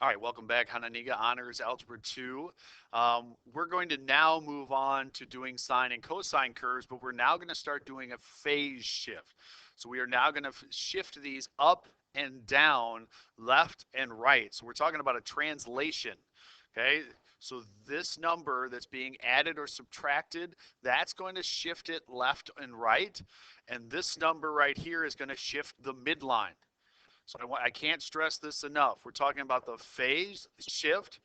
All right, welcome back, Hononegah Honors Algebra 2. We're going to now move on to doing sine and cosine curves, but we're now going to start doing a phase shift. So we are now going to shift these up and down, left and right. So we're talking about a translation, okay? So this number that's being added or subtracted, that's going to shift it left and right. And this number right here is going to shift the midline. So I can't stress this enough. We're talking about the phase shift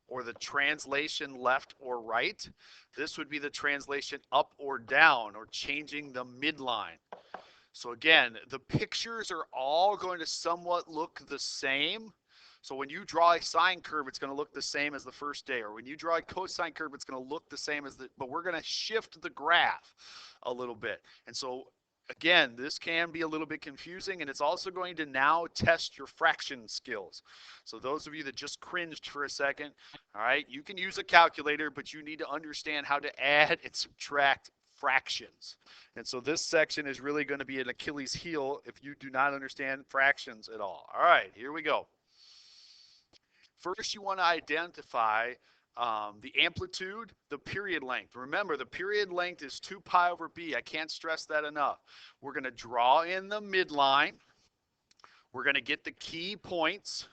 or the translation left or right. This would be the translation up or down or changing the midline. So again, the pictures are all going to somewhat look the same. So when you draw a sine curve, it's going to look the same as the first day. Or when you draw a cosine curve, it's going to look the same as but we're going to shift the graph a little bit. And so again, this can be a little bit confusing, and it's also going to now test your fraction skills. So those of you that just cringed for a second, all right, you can use a calculator, but you need to understand how to add and subtract fractions. And so this section is really going to be an Achilles heel if you do not understand fractions at all. All right, here we go. First, you want to identify the amplitude, the period length. Remember, the period length is 2 pi over b. I can't stress that enough. We're going to draw in the midline. We're going to get the key points,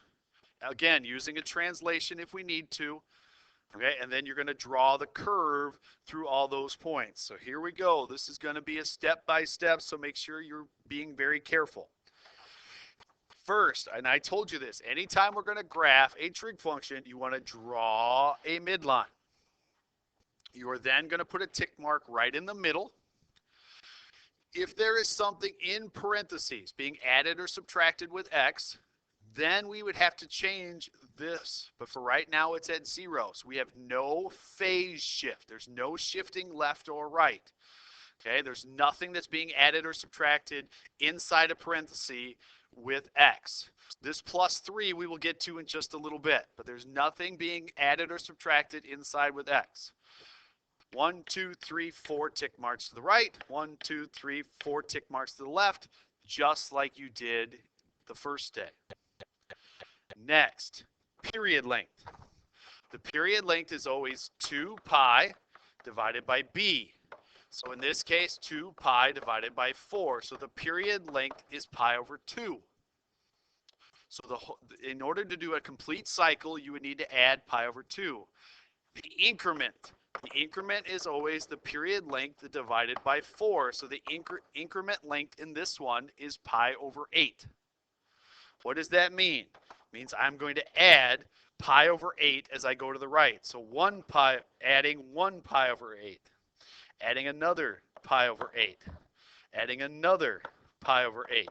again, using a translation if we need to. Okay, and then you're going to draw the curve through all those points. So here we go. This is going to be a step-by-step, so make sure you're being very careful. First, and I told you this, anytime we're going to graph a trig function, you want to draw a midline. You are then going to put a tick mark right in the middle. If there is something in parentheses being added or subtracted with x, then we would have to change this. But for right now, it's at 0. So we have no phase shift. There's no shifting left or right. Okay, there's nothing that's being added or subtracted inside a parenthesis with x. This plus 3 we will get to in just a little bit, but there's nothing being added or subtracted inside with x. 1, 2, 3, 4 tick marks to the right. 1, 2, 3, 4 tick marks to the left, just like you did the first day. Next, period length. The period length is always 2 pi divided by b. So in this case, 2 pi divided by 4. So the period length is pi over 2. So in order to do a complete cycle, you would need to add pi over 2. The increment is always the period length divided by 4. So the increment length in this one is pi over 8. What does that mean? It means I'm going to add pi over 8 as I go to the right. So 1 pi, adding 1 pi over 8. Adding another pi over 8, adding another pi over 8,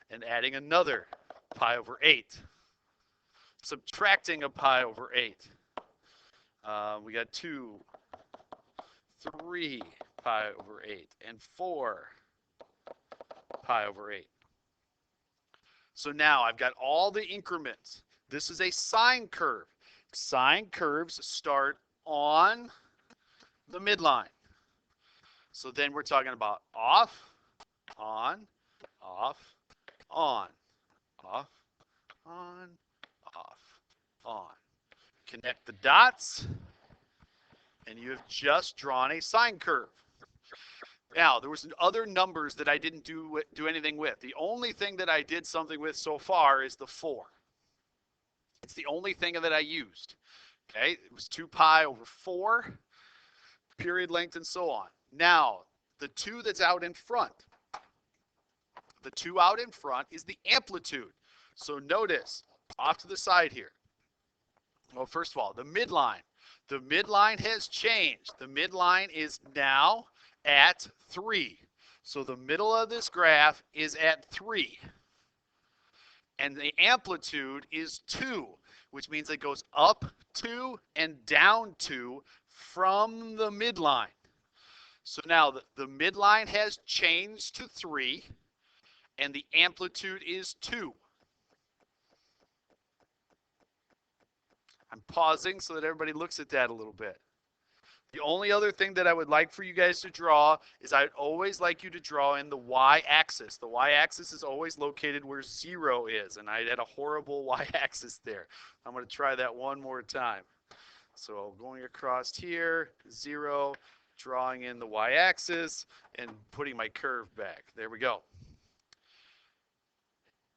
and adding another pi over 8. Subtracting a pi over 8. We got 2, 3 pi over 8, and 4 pi over 8. So now I've got all the increments. This is a sine curve. Sine curves start on the midline. So then we're talking about off, on, off, on, off, on, off, on. Connect the dots, and you have just drawn a sine curve. Now, there was other numbers that I didn't do anything with. The only thing that I did something with so far is the 4. It's the only thing that I used. Okay, it was 2 pi over 4, period length, and so on. Now, the 2 that's out in front. The 2 out in front is the amplitude. So notice, off to the side here. Well, first of all, the midline. The midline has changed. The midline is now at 3. So the middle of this graph is at 3. And the amplitude is 2, which means it goes up 2 and down 2 from the midline. So now the midline has changed to 3, and the amplitude is 2. I'm pausing so that everybody looks at that a little bit. The only other thing that I would like for you guys to draw is I'd always like you to draw in the y-axis. The y-axis is always located where 0 is, and I had a horrible y-axis there. I'm going to try that one more time. So going across here, 0, drawing in the y-axis, and putting my curve back. There we go.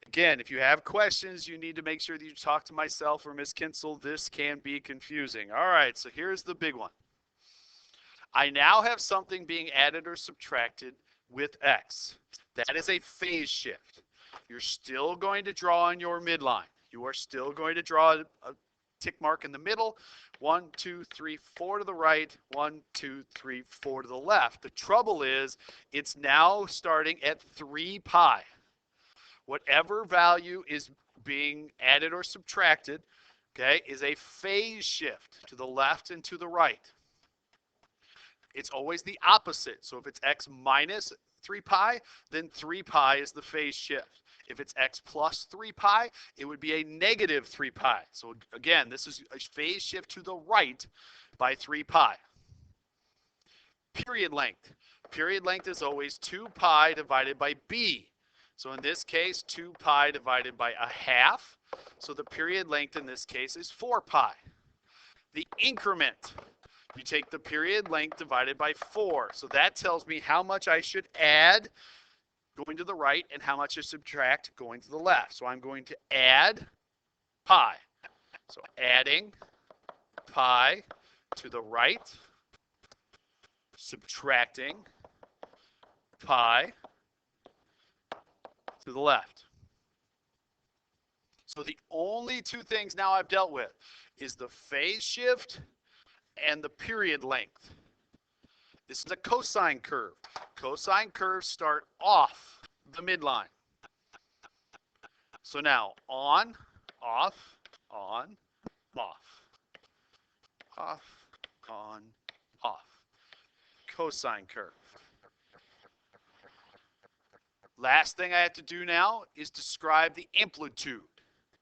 Again, if you have questions, you need to make sure that you talk to myself or Ms. Kinsel. This can be confusing. All right, so here's the big one. I now have something being added or subtracted with x. That is a phase shift. You're still going to draw on your midline. You are still going to draw a tick mark in the middle. 1, 2, 3, 4 to the right. 1, 2, 3, 4 to the left. The trouble is it's now starting at 3 pi. Whatever value is being added or subtracted, okay, is a phase shift to the left and to the right. It's always the opposite. So if it's x minus 3 pi, then 3 pi is the phase shift. If it's x plus 3 pi, it would be a negative 3 pi. So again, this is a phase shift to the right by 3 pi. Period length. Period length is always 2 pi divided by b. So in this case, 2 pi divided by a half. So the period length in this case is 4 pi. The increment, you take the period length divided by 4. So that tells me how much I should add going to the right and how much I subtract going to the left. So I'm going to add pi. So adding pi to the right, subtracting pi to the left. So the only two things now I've dealt with is the phase shift and the period length. This is a cosine curve. Cosine curves start off the midline. So now on, off, on, off, off, on, off. Cosine curve. Last thing I have to do now is describe the amplitude.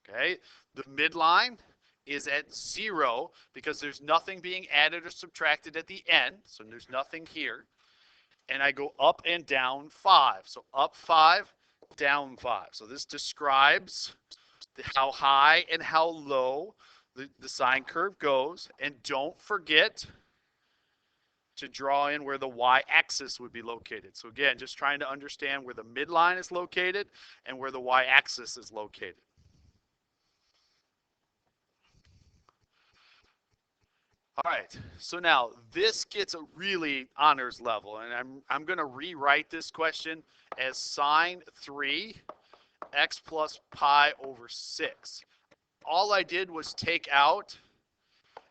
Okay, the midline is at 0 because there's nothing being added or subtracted at the end, so there's nothing here. And I go up and down 5. So up 5, down 5. So this describes how high and how low the sine curve goes. And don't forget to draw in where the y-axis would be located. So again, just trying to understand where the midline is located and where the y-axis is located. All right, so now this gets a really honors level, and I'm going to rewrite this question as sine 3 x plus pi over 6. All I did was take out,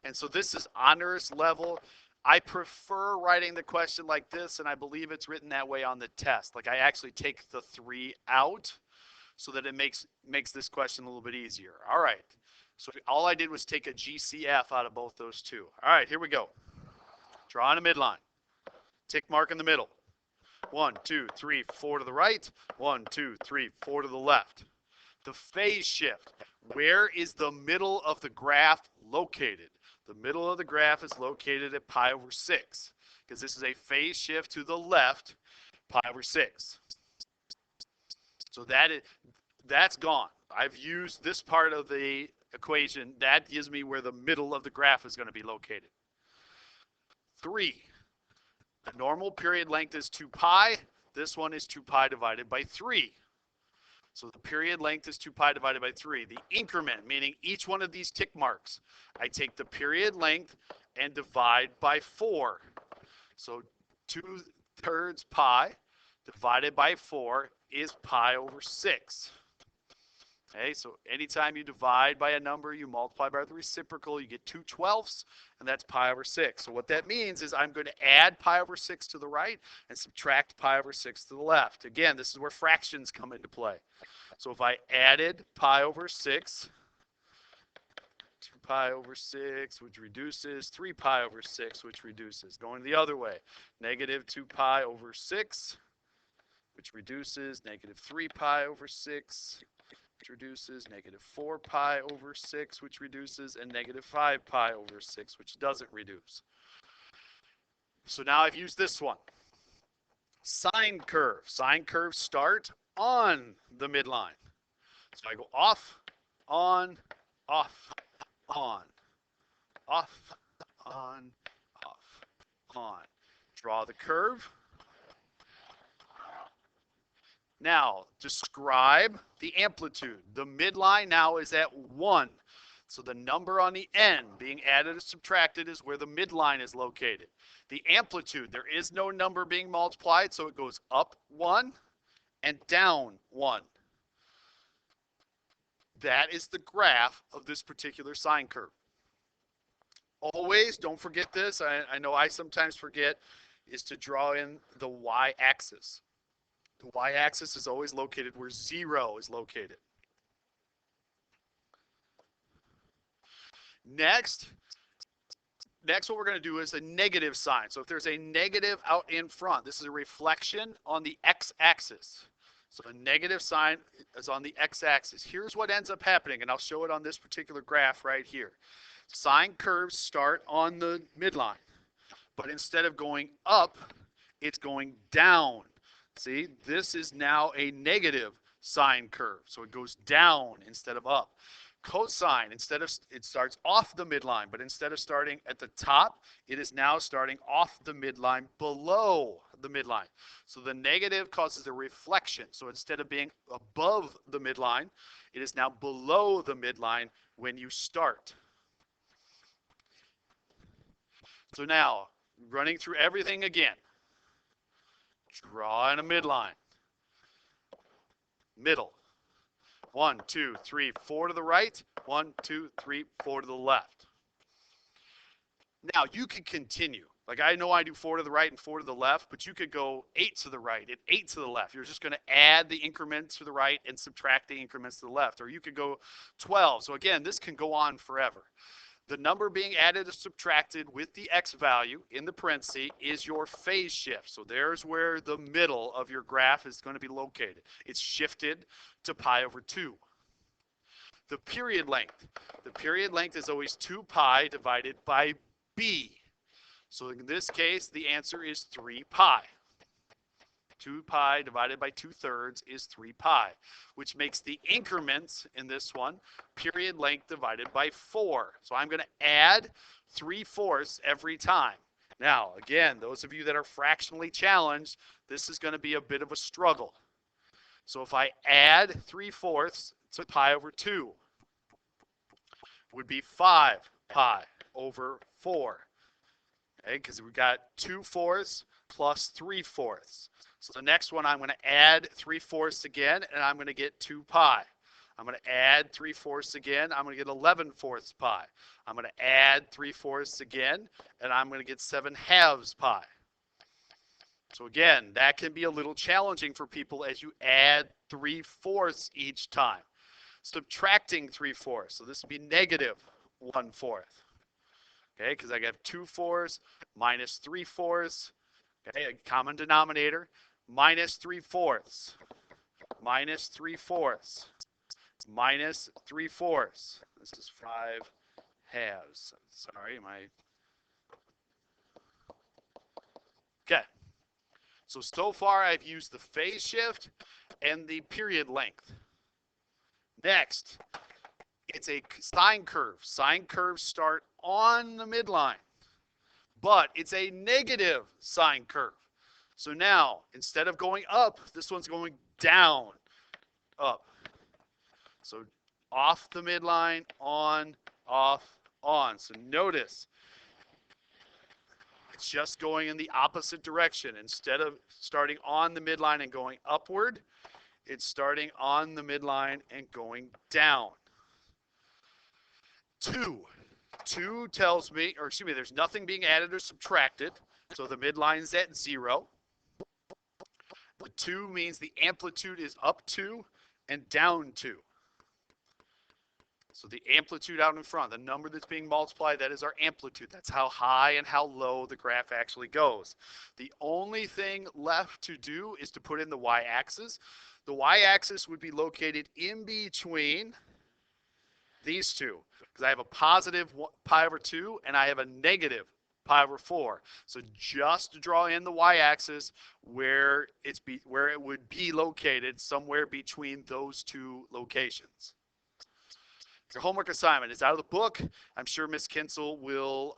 and so this is honors level. I prefer writing the question like this, and I believe it's written that way on the test. Like I actually take the 3 out so that it makes this question a little bit easier. All right. So all I did was take a GCF out of both those two. All right, here we go. Draw on a midline. Tick mark in the middle. 1, 2, 3, 4 to the right. 1, 2, 3, 4 to the left. The phase shift. Where is the middle of the graph located? The middle of the graph is located at pi over 6 because this is a phase shift to the left, pi over 6. So that's gone. I've used this part of the equation. That gives me where the middle of the graph is going to be located. 3. The normal period length is 2 pi. This one is 2 pi divided by 3. So the period length is 2 pi divided by 3. The increment, meaning each one of these tick marks, I take the period length and divide by 4. So 2/3 pi divided by 4 is pi over 6. Okay, so anytime you divide by a number, you multiply by the reciprocal, you get 2/12, and that's pi over 6. So what that means is I'm going to add pi over 6 to the right and subtract pi over 6 to the left. Again, this is where fractions come into play. So if I added pi over 6, 2 pi over 6, which reduces, 3 pi over 6, which reduces. Going the other way, negative 2 pi over 6, which reduces, negative 3 pi over 6, which reduces, negative 4 pi over 6, which reduces, and negative 5 pi over 6, which doesn't reduce. So now I've used this one. Sine curve. Sine curves start on the midline. So I go off, on, off, on, off, on, off, on. Draw the curve. Now, describe the amplitude. The midline now is at 1. So the number on the end being added or subtracted is where the midline is located. The amplitude, there is no number being multiplied, so it goes up 1 and down 1. That is the graph of this particular sine curve. Always, don't forget this, I know I sometimes forget, is to draw in the y-axis. The y-axis is always located where 0 is located. Next, what we're going to do is a negative sign. So if there's a negative out in front, this is a reflection on the x-axis. So a negative sign is on the x-axis. Here's what ends up happening, and I'll show it on this particular graph right here. Sine curves start on the midline, but instead of going up, it's going down. See, this is now a negative sine curve, so it goes down instead of up. Cosine, it starts off the midline, but instead of starting at the top, it is now starting off the midline below the midline. So the negative causes a reflection. So instead of being above the midline, it is now below the midline when you start. So now, running through everything again. Draw in a midline. Middle. 1, 2, 3, 4 to the right. 1, 2, 3, 4 to the left. Now, you can continue. Like I know I do 4 to the right and 4 to the left, but you could go 8 to the right and 8 to the left. You're just going to add the increments to the right and subtract the increments to the left. Or you could go 12. So again, this can go on forever. The number being added or subtracted with the x value in the parentheses is your phase shift. So there's where the middle of your graph is going to be located. It's shifted to pi over 2. The period length. The period length is always 2 pi divided by b. So in this case, the answer is 3 pi. 2 pi divided by 2/3 is 3 pi, which makes the increments in this one period length divided by 4. So I'm going to add 3/4 every time. Now, again, those of you that are fractionally challenged, this is going to be a bit of a struggle. So if I add 3/4 to pi over 2, would be 5 pi over 4. Okay, because we've got 2/4 plus 3/4. So the next one, I'm going to add 3/4 again, and I'm going to get 2 pi. I'm going to add 3/4 again. I'm going to get 11/4 pi. I'm going to add 3/4 again, and I'm going to get 7/2 pi. So again, that can be a little challenging for people as you add 3/4 each time. Subtracting 3/4, so this would be negative 1/4. Okay, because I got 2/4 minus 3/4. Okay, a common denominator. Minus 3/4, minus 3/4, minus 3/4. This is 5/2. Sorry, Okay. So far I've used the phase shift and the period length. Next, it's a sine curve. Sine curves start on the midline, but it's a negative sine curve. So now, instead of going up, this one's going down, up. So off the midline, on, off, on. So notice, it's just going in the opposite direction. Instead of starting on the midline and going upward, it's starting on the midline and going down. 2. 2 tells me, or excuse me, there's nothing being added or subtracted. So the midline's at 0. The 2 means the amplitude is up 2 and down 2. So the amplitude out in front, the number that's being multiplied, that is our amplitude. That's how high and how low the graph actually goes. The only thing left to do is to put in the y-axis. The y-axis would be located in between these two, because I have a positive pi over 2 and I have a negative pi over 4. So just draw in the y-axis where where it would be located, somewhere between those two locations. Your homework assignment is out of the book. I'm sure Miss Kinsel will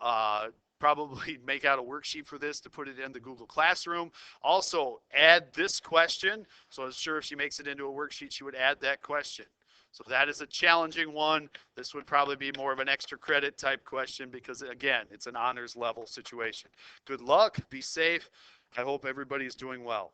probably make out a worksheet for this to put it in the Google Classroom. Also, add this question. So I'm sure if she makes it into a worksheet, she would add that question. So that is a challenging one. This would probably be more of an extra credit type question because, again, it's an honors level situation. Good luck. Be safe. I hope everybody is doing well.